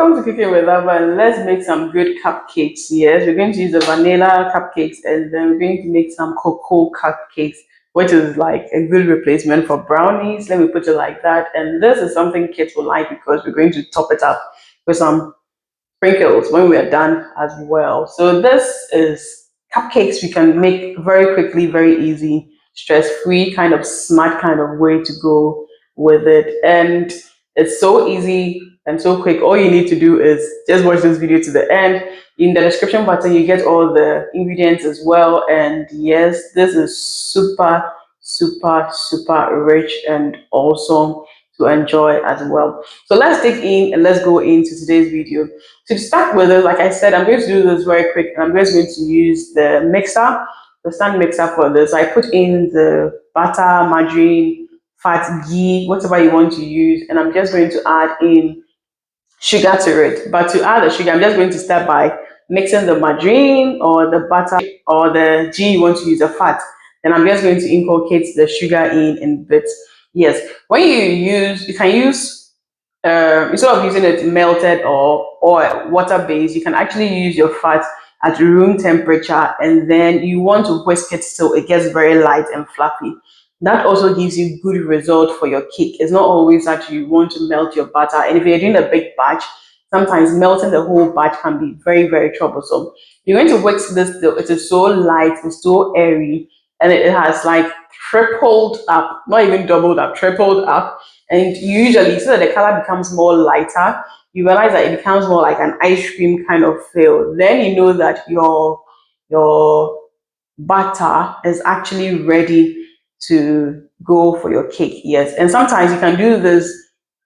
welcome to Cooking with Ava. Let's make some good cupcakes. Yes, we're going to use the vanilla cupcakes and then we're going to make some cocoa cupcakes, which is like a good replacement for brownies. Let me put it like that. And this is something kids will like because we're going to top it up with some sprinkles when we are done as well. So this is cupcakes we can make very quickly, very easy, stress-free, kind of smart kind of way to go with it. And it's so easy and so quick. All you need to do is just watch this video to the end. In the description button, you get all the ingredients as well. And yes, this is super, super, super rich and awesome to enjoy as well. So let's dig in and let's go into today's video. To start with, like I said, I'm going to do this very quick. And I'm just going to use the mixer, the stand mixer for this. I put in the butter, margarine, fat, ghee, whatever you want to use. And I'm just going to add in sugar to it. But to add the sugar, I'm just going to start by mixing the margarine or the butter or the ghee you want to use, the fat. Then I'm just going to inculcate the sugar in bits. Yes, when you can use instead of using it melted or water based, you can actually use your fat at room temperature, and then you want to whisk it so it gets very light and fluffy. That also gives you good result for your cake. It's not always that you want to melt your butter, and if you're doing a big batch, sometimes melting the whole batch can be very, very troublesome. You're going to whisk this till it is so light, it's so airy, and it has like tripled up, not even doubled up, tripled up. And usually, so that the color becomes more lighter, you realize that it becomes more like an ice cream kind of feel. Then you know that your butter is actually ready to go for your cake. Yes, and sometimes you can do this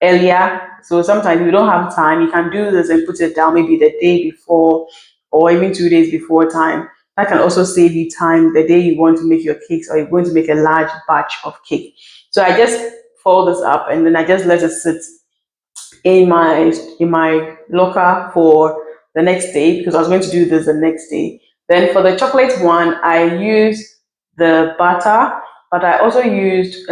earlier. So sometimes if you don't have time, you can do this and put it down maybe the day before or even 2 days before time. That can also save you time the day you want to make your cakes or you're going to make a large batch of cake. So I just fold this up and then I just let it sit in my locker for the next day because I was going to do this the next day. Then for the chocolate one, I used the butter, but I also used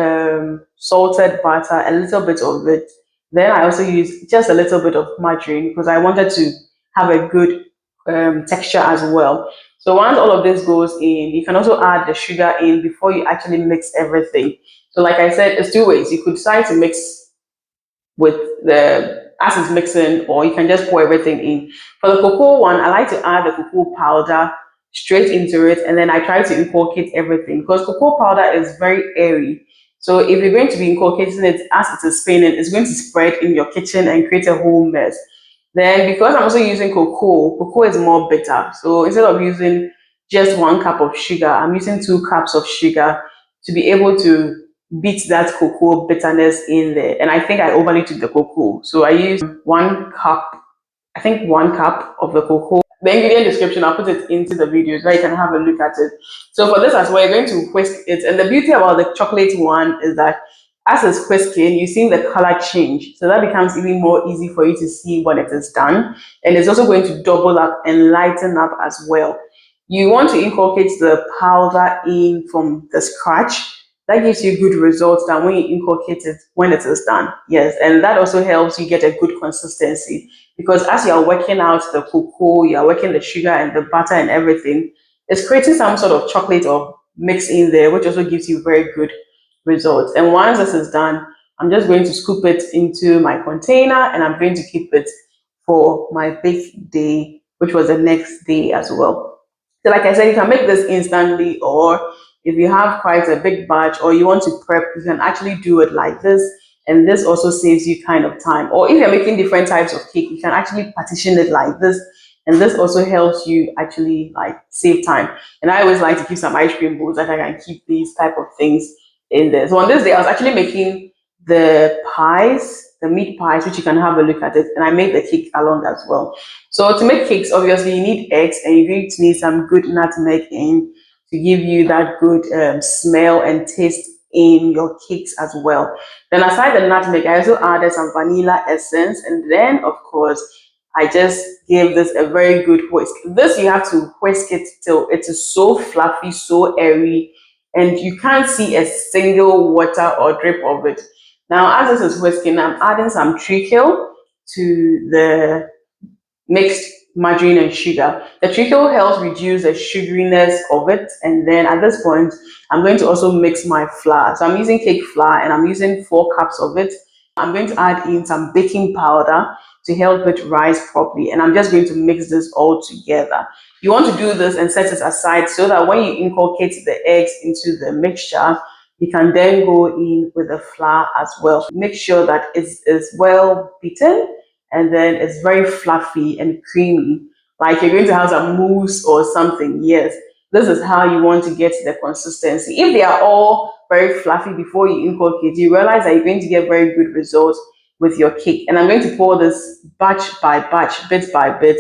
salted butter, a little bit of it. Then I also used just a little bit of margarine because I wanted to have a good texture as well. So once all of this goes in, you can also add the sugar in before you actually mix everything. So like I said, it's two ways. You could decide to mix with the as it's mixing, or you can just pour everything in. For the cocoa one, I like to add the cocoa powder straight into it, and then I try to inculcate everything because cocoa powder is very airy. So if you're going to be inculcating it as it is spinning, it's going to spread in your kitchen and create a whole mess. Then because I'm also using cocoa is more bitter. So instead of using just 1 cup of sugar, I'm using 2 cups of sugar to be able to beat that cocoa bitterness in there. And I think I overly took the cocoa. So I used 1 cup, I think 1 cup of the cocoa. The ingredient description, I'll put it into the videos where you can have a look at it. So for this as well, you're going to whisk it. And the beauty about the chocolate one is that as it's whisking, you're seeing the color change. So that becomes even more easy for you to see when it is done. And it's also going to double up and lighten up as well. You want to inculcate the powder in from the scratch. That gives you good results than when you inculcate it when it is done. Yes, and that also helps you get a good consistency because as you are working out the cocoa, you are working the sugar and the butter and everything, it's creating some sort of chocolate or mix in there, which also gives you very good results. And once this is done, I'm just going to scoop it into my container and I'm going to keep it for my big day, which was the next day as well. So like I said, you can make this instantly, or if you have quite a big batch or you want to prep, you can actually do it like this. And this also saves you kind of time. Or if you're making different types of cake, you can actually partition it like this. And this also helps you actually like save time. And I always like to keep some ice cream bowls that I can keep these type of things in there. So on this day, I was actually making the pies, the meat pies, which you can have a look at it. And I made the cake along as well. So to make cakes, obviously you need eggs and you're going to need some good nutmeg in to give you that good smell and taste in your cakes as well. Then aside the nutmeg, I also added some vanilla essence, and then of course I just gave this a very good whisk. This you have to whisk it till it is so fluffy, so airy, and you can't see a single water or drip of it. Now as this is whisking, I'm adding some treacle to the mixed margarine and sugar. The treacle helps reduce the sugariness of it. And then at this point, I'm going to also mix my flour. So I'm using cake flour and I'm using 4 cups of it. I'm going to add in some baking powder to help it rise properly. And I'm just going to mix this all together. You want to do this and set it aside so that when you inculcate the eggs into the mixture, you can then go in with the flour as well. Make sure that it's well beaten and then it's very fluffy and creamy, like you're going to have some mousse or something. Yes, this is how you want to get the consistency. If they are all very fluffy before you inculcate, you realize that you're going to get very good results with your cake. And I'm going to pour this batch by batch, bit by bit,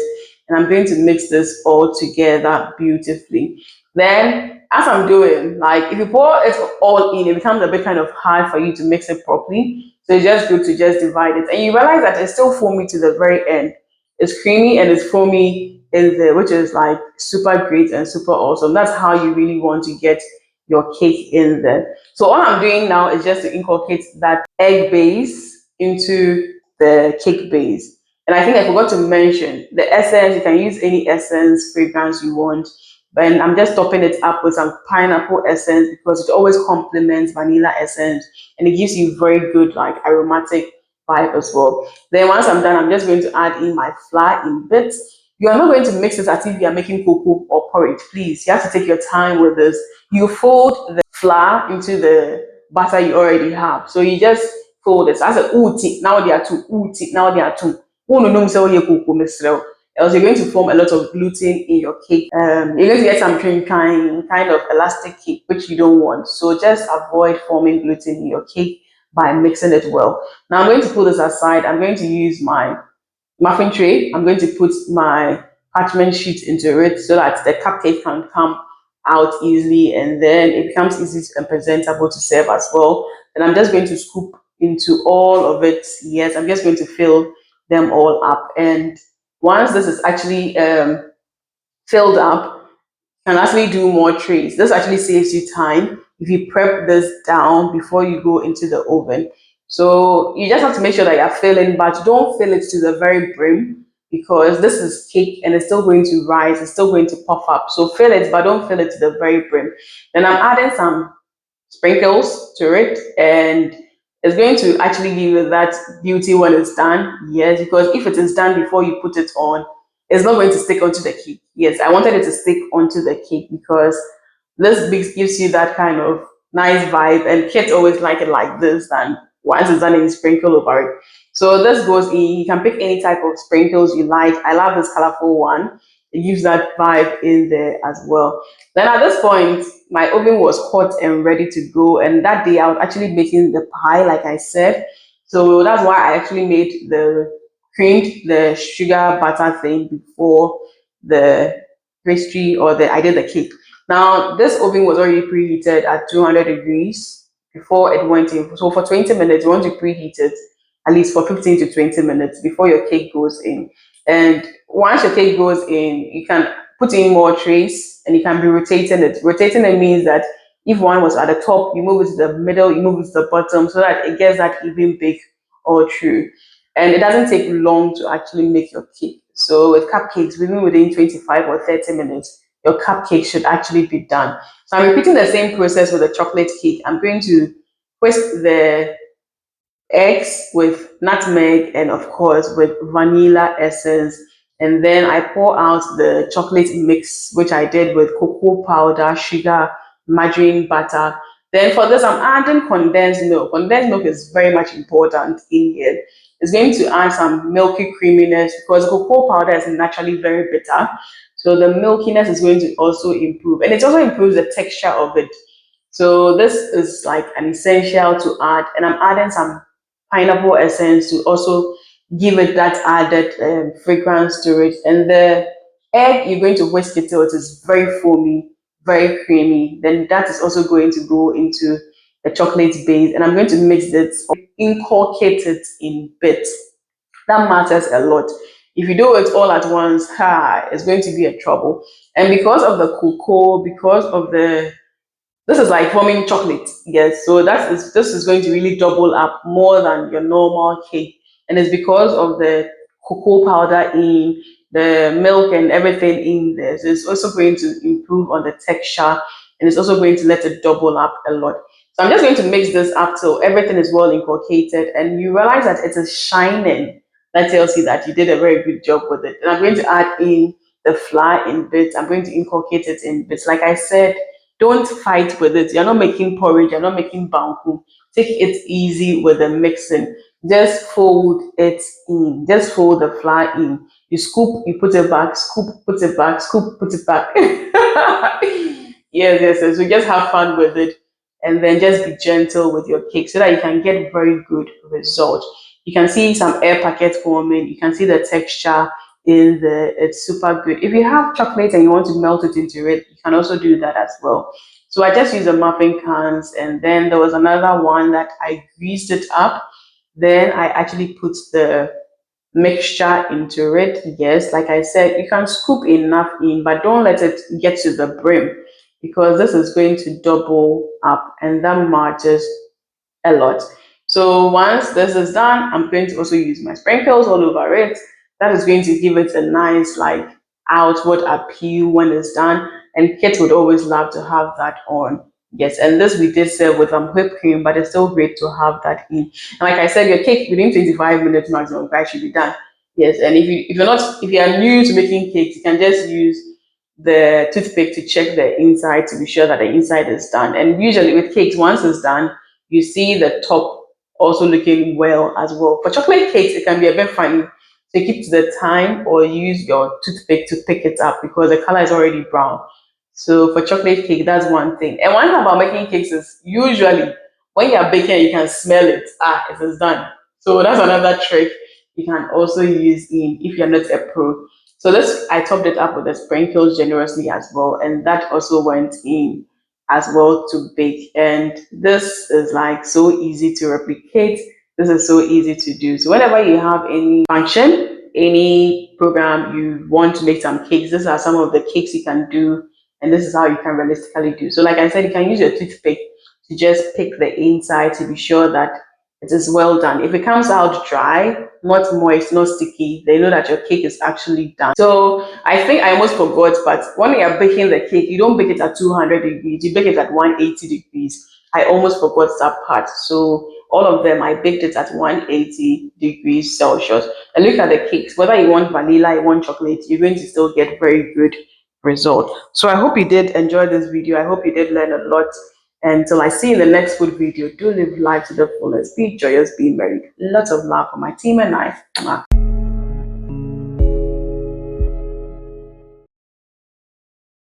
and I'm going to mix this all together beautifully. Then, as I'm doing, like if you pour it all in, it becomes a bit kind of hard for you to mix it properly. So it's just good to just divide it. And you realize that it's still foamy to the very end. It's creamy and it's foamy in there, which is like super great and super awesome. That's how you really want to get your cake in there. So all I'm doing now is just to inculcate that egg base into the cake base. And I think I forgot to mention the essence. You can use any essence, fragrance you want. But I'm just topping it up with some pineapple essence because it always complements vanilla essence and it gives you very good like aromatic vibe as well. Then once I'm done, I'm just going to add in my flour in bits. You are not going to mix it as if you are making cocoa or porridge. Please, you have to take your time with this. You fold the flour into the butter you already have. So you just fold it. So I said, uti, now there are two, uti, now there are two. Else you're going to form a lot of gluten in your cake. You're going to get some kind of elastic cake, which you don't want. So just avoid forming gluten in your cake by mixing it well. Now I'm going to pull this aside. I'm going to use my muffin tray. I'm going to put my parchment sheet into it so that the cupcake can come out easily and then it becomes easy and presentable to serve as well. And I'm just going to scoop into all of it. Yes, I'm just going to fill them all up. And once this is actually filled up, you can actually do more trays. This actually saves you time if you prep this down before you go into the oven. So you just have to make sure that you're filling, but don't fill it to the very brim because this is cake and it's still going to rise, it's still going to puff up. So fill it, but don't fill it to the very brim. Then I'm adding some sprinkles to it and it's going to actually give you that beauty when it's done. Yes, because if it is done before you put it on, it's not going to stick onto the cake. Yes, I wanted it to stick onto the cake because this gives you that kind of nice vibe and kids always like it like this and once it's done you sprinkle over it. So this goes in, you can pick any type of sprinkles you like. I love this colorful one. It gives that vibe in there as well. Then at this point, my oven was hot and ready to go. And that day I was actually making the pie, like I said. So that's why I actually made the creamed the sugar butter thing before the pastry or the I did the cake. Now this oven was already preheated at 200 degrees before it went in. So for 20 minutes, you want to preheat it at least for 15 to 20 minutes before your cake goes in. And once your cake goes in, you can put in more trays and you can be rotating it. Rotating it means that if one was at the top, you move it to the middle, you move it to the bottom so that it gets that even bake all through. And it doesn't take long to actually make your cake. So with cupcakes, within 25 or 30 minutes, your cupcake should actually be done. So I'm repeating the same process with the chocolate cake. I'm going to whisk the eggs with nutmeg and of course with vanilla essence, and then I pour out the chocolate mix which I did with cocoa powder, sugar, margarine, butter. Then for this I'm adding condensed milk. Condensed milk is very much important in here. It's going to add some milky creaminess because cocoa powder is naturally very bitter, so the milkiness is going to also improve and it also improves the texture of it. So this is like an essential to add, and I'm adding some pineapple essence to also give it that added fragrance to it. And the egg, you're going to whisk it till it is very foamy, very creamy. Then that is also going to go into the chocolate base, and I'm going to mix it, inculcate it in bits. That matters a lot. If you do it all at once, it's going to be a trouble. And because of the cocoa, because of the this is like forming chocolate. Yes, so this is going to really double up more than your normal cake, and it's because of the cocoa powder in, the milk and everything in there. So it's also going to improve on the texture, and it's also going to let it double up a lot. So I'm just going to mix this up till everything is well inculcated and you realize that it is shining. That tells you that you did a very good job with it. And I'm going to add in the flour in bits. I'm going to inculcate it in bits. Like I said, don't fight with it. You're not making porridge, you're not making banku. Take it easy with the mixing. Just fold it in. Just fold the flour in. You scoop, you put it back, scoop, put it back, scoop, put it back. Yes. So just have fun with it and then just be gentle with your cake so that you can get very good results. You can see some air packets forming. You can see the texture in the, it's super good. If you have chocolate and you want to melt it into it, you can also do that as well. So I just use the muffin cans, and then there was another one that I greased it up. Then I actually put the mixture into it. Yes, like I said, you can scoop enough in, but don't let it get to the brim because this is going to double up and that matters a lot. So once this is done, I'm going to also use my sprinkles all over it. That is going to give it a nice like outward appeal when it's done. And kids would always love to have that on. Yes, and this we did serve with whipped cream, but it's still great to have that in. And like I said, your cake within 25 minutes maximum, guys, should be done. Yes, and if you are new to making cakes, you can just use the toothpick to check the inside to be sure that the inside is done. And usually with cakes, once it's done, you see the top also looking well as well. For chocolate cakes, it can be a bit funny. So keep to the time or use your toothpick to pick it up because the color is already brown. So for chocolate cake, that's one thing. And one thing about making cakes is usually when you're baking, you can smell it. It is done. So that's another trick you can also use in if you're not a pro. So this I topped it up with the sprinkles generously as well, and that also went in as well to bake. And this is like so easy to replicate. This is so easy to do. So whenever you have any function, any program you want to make some cakes, these are some of the cakes you can do, and this is how you can realistically do. So like I said, you can use your toothpick to just pick the inside to be sure that it is well done. If it comes out dry, not moist, not sticky, they know that your cake is actually done. So I think I almost forgot, but when you're baking the cake, you don't bake it at 200 degrees, you bake it at 180 degrees. I almost forgot that part. So all of them, I baked it at 180 degrees Celsius. And look at the cakes, whether you want vanilla, you want chocolate, you're going to still get very good result. So I hope you did enjoy this video. I hope you did learn a lot. Until I see you in the next food video, do live life to the fullest. Be joyous, be merry. Lots of love for my team and I.